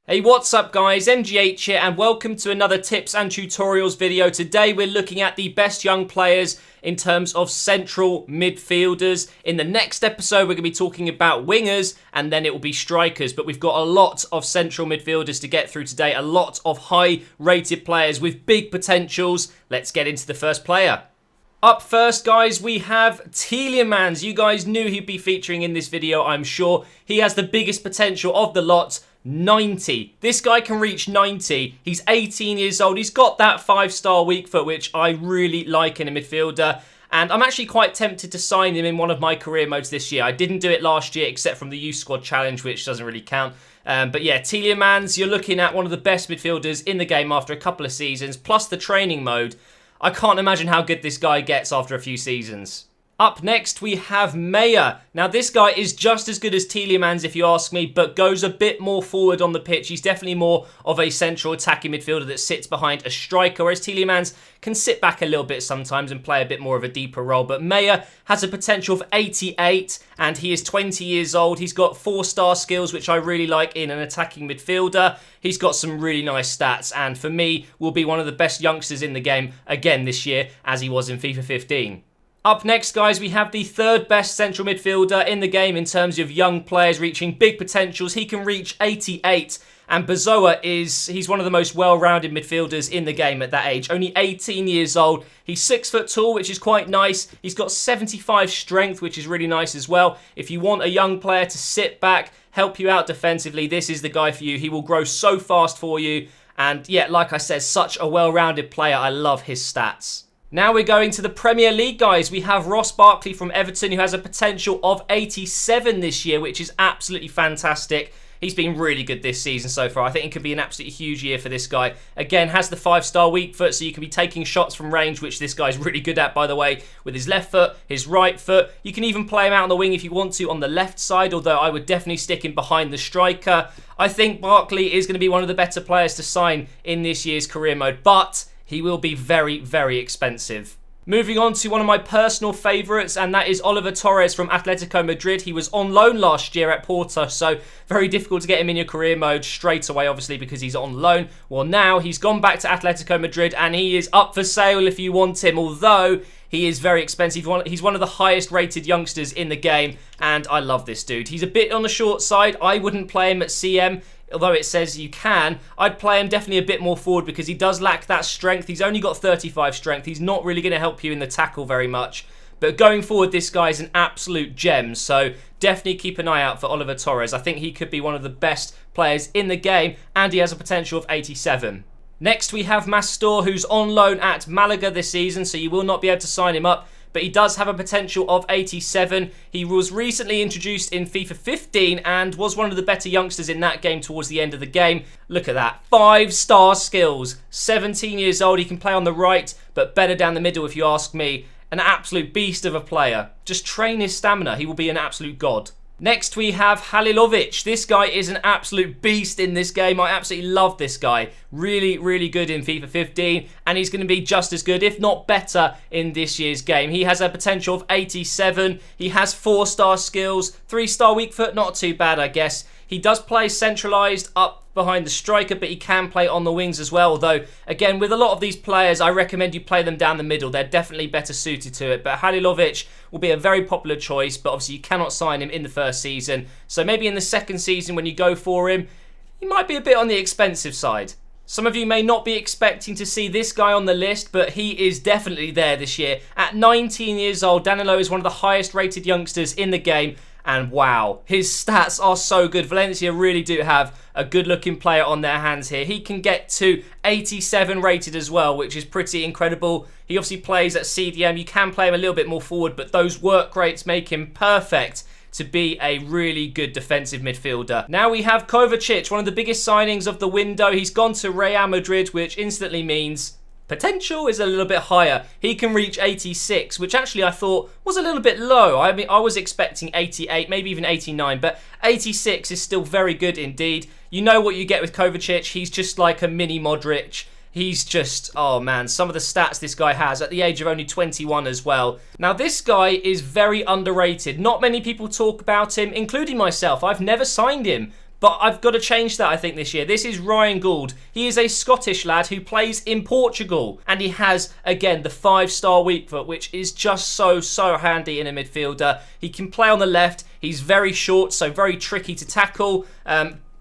Hey, what's up guys, MGH here and welcome to another tips and tutorials video. Today we're looking at the best young players in terms of central midfielders. In the next episode we're going to be talking about wingers and then it will be strikers, but we've got a lot of central midfielders to get through today, a lot of high rated players with big potentials. Let's get into the first player. Up first, guys, we have Tielemans. You guys knew he'd be featuring in this video, I'm sure. He has the biggest potential of the lot, 90. This guy can reach 90. He's 18 years old. He's got that 5-star weak foot, which I really like in a midfielder. And I'm actually quite tempted to sign him in one of my career modes this year. I didn't do it last year, except from the Youth Squad Challenge, which doesn't really count. But yeah, Tielemans, you're looking at one of the best midfielders in the game after a couple of seasons, plus the training mode. I can't imagine how good this guy gets after a few seasons. Up next, we have Meyer. Now, this guy is just as good as Tielemans, if you ask me, but goes a bit more forward on the pitch. He's definitely more of a central attacking midfielder that sits behind a striker, whereas Tielemans can sit back a little bit sometimes and play a bit more of a deeper role. But Meyer has a potential of 88, and he is 20 years old. He's got 4-star skills, which I really like in an attacking midfielder. He's got some really nice stats, and for me, will be one of the best youngsters in the game again this year, as he was in FIFA 15. Up next, guys, we have the third best central midfielder in the game in terms of young players reaching big potentials. He can reach 88, and Bazoa he's one of the most well-rounded midfielders in the game at that age. Only 18 years old. He's 6 foot tall, which is quite nice. He's got 75 strength, which is really nice as well. If you want a young player to sit back, help you out defensively, this is the guy for you. He will grow so fast for you. And yeah, like I said, such a well-rounded player. I love his stats. Now we're going to the Premier League, guys. We have Ross Barkley from Everton, who has a potential of 87 this year, which is absolutely fantastic. He's been really good this season so far. I think it could be an absolutely huge year for this guy. Again, has the 5-star weak foot, so you can be taking shots from range, which this guy's really good at, by the way, with his left foot, his right foot. You can even play him out on the wing if you want to on the left side, although I would definitely stick him behind the striker. I think Barkley is going to be one of the better players to sign in this year's career mode, but he will be very, very expensive. Moving on to one of my personal favourites, and that is Oliver Torres from Atletico Madrid. He was on loan last year at Porto, so very difficult to get him in your career mode straight away, obviously, because he's on loan. Well, now he's gone back to Atletico Madrid, and he is up for sale if you want him, although he is very expensive. He's one of the highest rated youngsters in the game, and I love this dude. He's a bit on the short side. I wouldn't play him at CM. Although it says you can, I'd play him definitely a bit more forward because he does lack that strength. He's only got 35 strength. He's not really going to help you in the tackle very much. But going forward, this guy is an absolute gem. So definitely keep an eye out for Oliver Torres. I think he could be one of the best players in the game, and he has a potential of 87. Next, we have Mastor, who's on loan at Malaga this season, so you will not be able to sign him up. But he does have a potential of 87. He was recently introduced in FIFA 15 and was one of the better youngsters in that game towards the end of the game. Look at that. 5-star skills. 17 years old. He can play on the right, but better down the middle if you ask me. An absolute beast of a player. Just train his stamina. He will be an absolute god. Next, we have Halilovic. This guy is an absolute beast in this game. I absolutely love this guy. Really, really good in FIFA 15. And he's going to be just as good, if not better, in this year's game. He has a potential of 87. He has 4-star skills. 3-star weak foot, not too bad, I guess. He does play centralised up behind the striker, but he can play on the wings as well. Although, again, with a lot of these players, I recommend you play them down the middle. They're definitely better suited to it. But Halilovic will be a very popular choice, but obviously you cannot sign him in the first season. So maybe in the second season when you go for him, he might be a bit on the expensive side. Some of you may not be expecting to see this guy on the list, but he is definitely there this year. At 19 years old, Danilo is one of the highest rated youngsters in the game. And wow, his stats are so good. Valencia really do have a good looking player on their hands here. He can get to 87 rated as well, which is pretty incredible. He obviously plays at CDM. You can play him a little bit more forward, but those work rates make him perfect to be a really good defensive midfielder. Now we have Kovacic, one of the biggest signings of the window. He's gone to Real Madrid, which instantly means potential is a little bit higher. He can reach 86, which actually I thought was a little bit low. I mean, I was expecting 88, maybe even 89, but 86 is still very good indeed. You know what you get with Kovacic. He's just like a mini Modric. He's just, oh man, some of the stats this guy has at the age of only 21 as well. Now, this guy is very underrated. Not many people talk about him, including myself. I've never signed him. But I've got to change that, I think, this year. This is Ryan Gould. He is a Scottish lad who plays in Portugal. And he has, again, the 5-star weak foot, which is just so handy in a midfielder. He can play on the left. He's very short, so very tricky to tackle.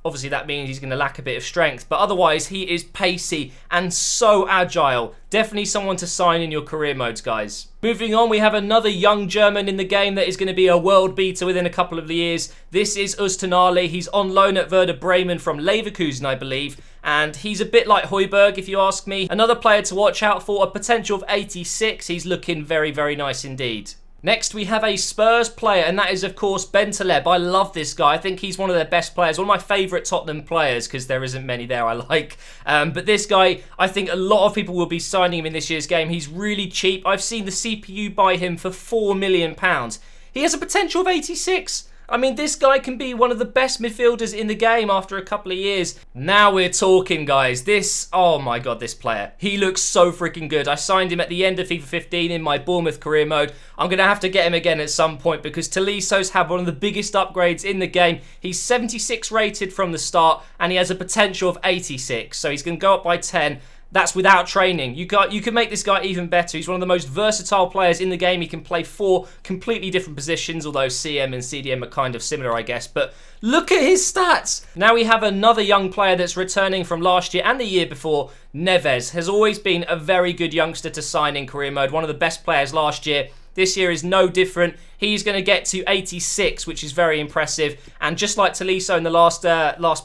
Obviously, that means he's going to lack a bit of strength. But otherwise, he is pacey and so agile. Definitely someone to sign in your career modes, guys. Moving on, we have another young German in the game that is going to be a world beater within a couple of years. This is Öztunali. He's on loan at Werder Bremen from Leverkusen, I believe. And he's a bit like Højbjerg, if you ask me. Another player to watch out for, a potential of 86. He's looking very nice indeed. Next, we have a Spurs player, and that is, of course, Bentaleb. I love this guy. I think he's one of their best players, one of my favourite Tottenham players, because there isn't many there I like. But this guy, I think a lot of people will be signing him in this year's game. He's really cheap. I've seen the CPU buy him for £4 million. He has a potential of 86. I mean, this guy can be one of the best midfielders in the game after a couple of years. Now we're talking, guys. Oh my God, this player. He looks so freaking good. I signed him at the end of FIFA 15 in my Bournemouth career mode. I'm going to have to get him again at some point because Toliso's had one of the biggest upgrades in the game. He's 76 rated from the start and he has a potential of 86. So he's going to go up by 10. That's without training. You can make this guy even better. He's one of the most versatile players in the game. He can play 4 completely different positions, although CM and CDM are kind of similar, I guess. But look at his stats. Now we have another young player that's returning from last year and the year before. Neves has always been a very good youngster to sign in career mode. One of the best players last year. This year is no different. He's going to get to 86, which is very impressive. And just like Tolisso in the last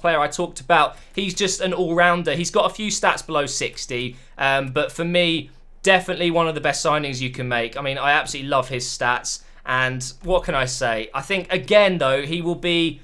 player I talked about, he's just an all-rounder. He's got a few stats below 60, but for me, definitely one of the best signings you can make. I mean, I absolutely love his stats. And what can I say? I think, again, though, he'll be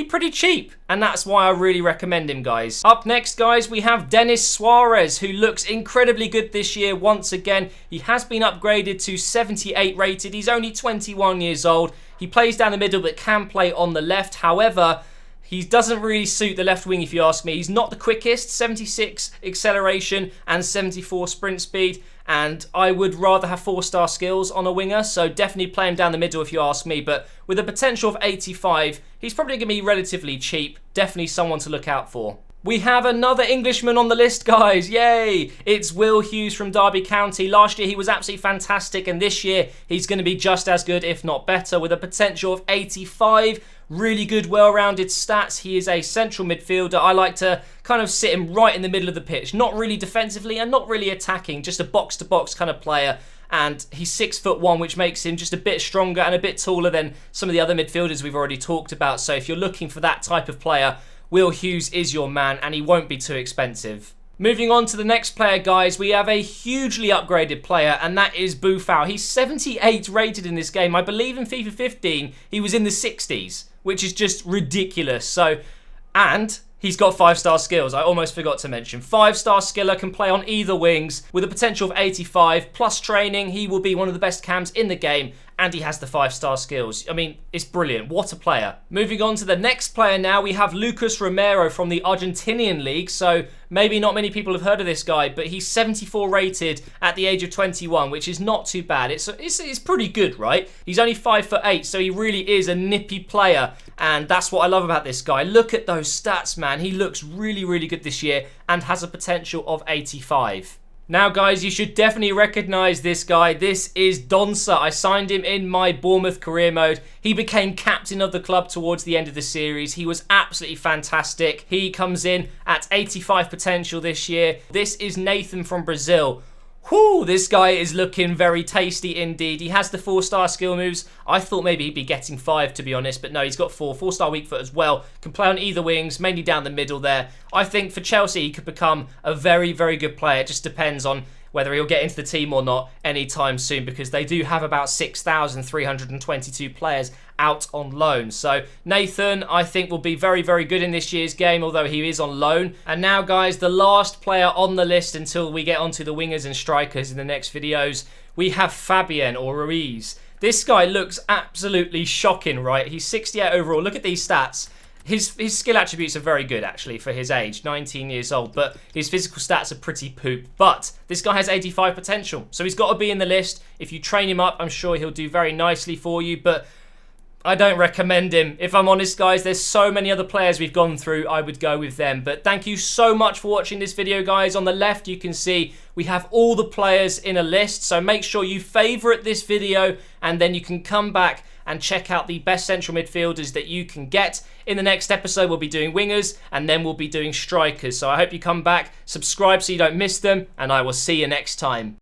pretty cheap, and that's why I really recommend him, guys. Up next, guys, we have Denis Suarez, who looks incredibly good this year once again. He has been upgraded to 78 rated. He's only 21 years old. He plays down the middle but can play on the left. However, he doesn't really suit the left wing, if you ask me. He's not the quickest, 76 acceleration and 74 sprint speed. And I would rather have 4-star skills on a winger, so definitely play him down the middle if you ask me. But with a potential of 85, he's probably going to be relatively cheap. Definitely someone to look out for. We have another Englishman on the list, guys. Yay! It's Will Hughes from Derby County. Last year, he was absolutely fantastic, and this year, he's going to be just as good, if not better, with a potential of 85. Really good, well-rounded stats. He is a central midfielder. I like to kind of sit him right in the middle of the pitch. Not really defensively and not really attacking. Just a box-to-box kind of player. And he's 6'1", which makes him just a bit stronger and a bit taller than some of the other midfielders we've already talked about. So if you're looking for that type of player, Will Hughes is your man, and he won't be too expensive. Moving on to the next player, guys, we have a hugely upgraded player, and that is Buffon. He's 78 rated in this game. I believe in FIFA 15, he was in the 60s, which is just ridiculous. And he's got 5-star skills. I almost forgot to mention. 5-star skiller, can play on either wings with a potential of 85. Plus training, he will be one of the best cams in the game. And he has the 5-star skills. I mean, it's brilliant. What a player. Moving on to the next player now, we have Lucas Romero from the Argentinian League. So maybe not many people have heard of this guy, but he's 74 rated at the age of 21, which is not too bad. It's pretty good, right? He's only 5'8", so he really is a nippy player. And that's what I love about this guy. Look at those stats, man. He looks really good this year and has a potential of 85. Now, guys, you should definitely recognise this guy. This is Donsa. I signed him in my Bournemouth career mode. He became captain of the club towards the end of the series. He was absolutely fantastic. He comes in at 85 potential this year. This is Nathan from Brazil. Whew, this guy is looking very tasty indeed. He has the 4-star skill moves. I thought maybe he'd be getting 5, to be honest, but no, he's got 4. 4-star weak foot as well. Can play on either wings, mainly down the middle there. I think for Chelsea, he could become a very good player. It just depends on whether he'll get into the team or not anytime soon, because they do have about 6,322 players out on loan. So Nathan, I think, will be very good in this year's game, although he is on loan. And now, guys, the last player on the list until we get onto the wingers and strikers in the next videos, we have Fabian or Ruiz. This guy looks absolutely shocking, right? He's 68 overall. Look at these stats. His skill attributes are very good, actually, for his age, 19 years old, but his physical stats are pretty poop. But this guy has 85 potential, so he's got to be in the list. If you train him up, I'm sure he'll do very nicely for you, but I don't recommend him. If I'm honest, guys, there's so many other players we've gone through, I would go with them. But thank you so much for watching this video, guys. On the left, you can see we have all the players in a list. So make sure you favourite this video, and then you can come back and check out the best central midfielders that you can get. In the next episode, we'll be doing wingers, and then we'll be doing strikers. So I hope you come back, subscribe so you don't miss them, and I will see you next time.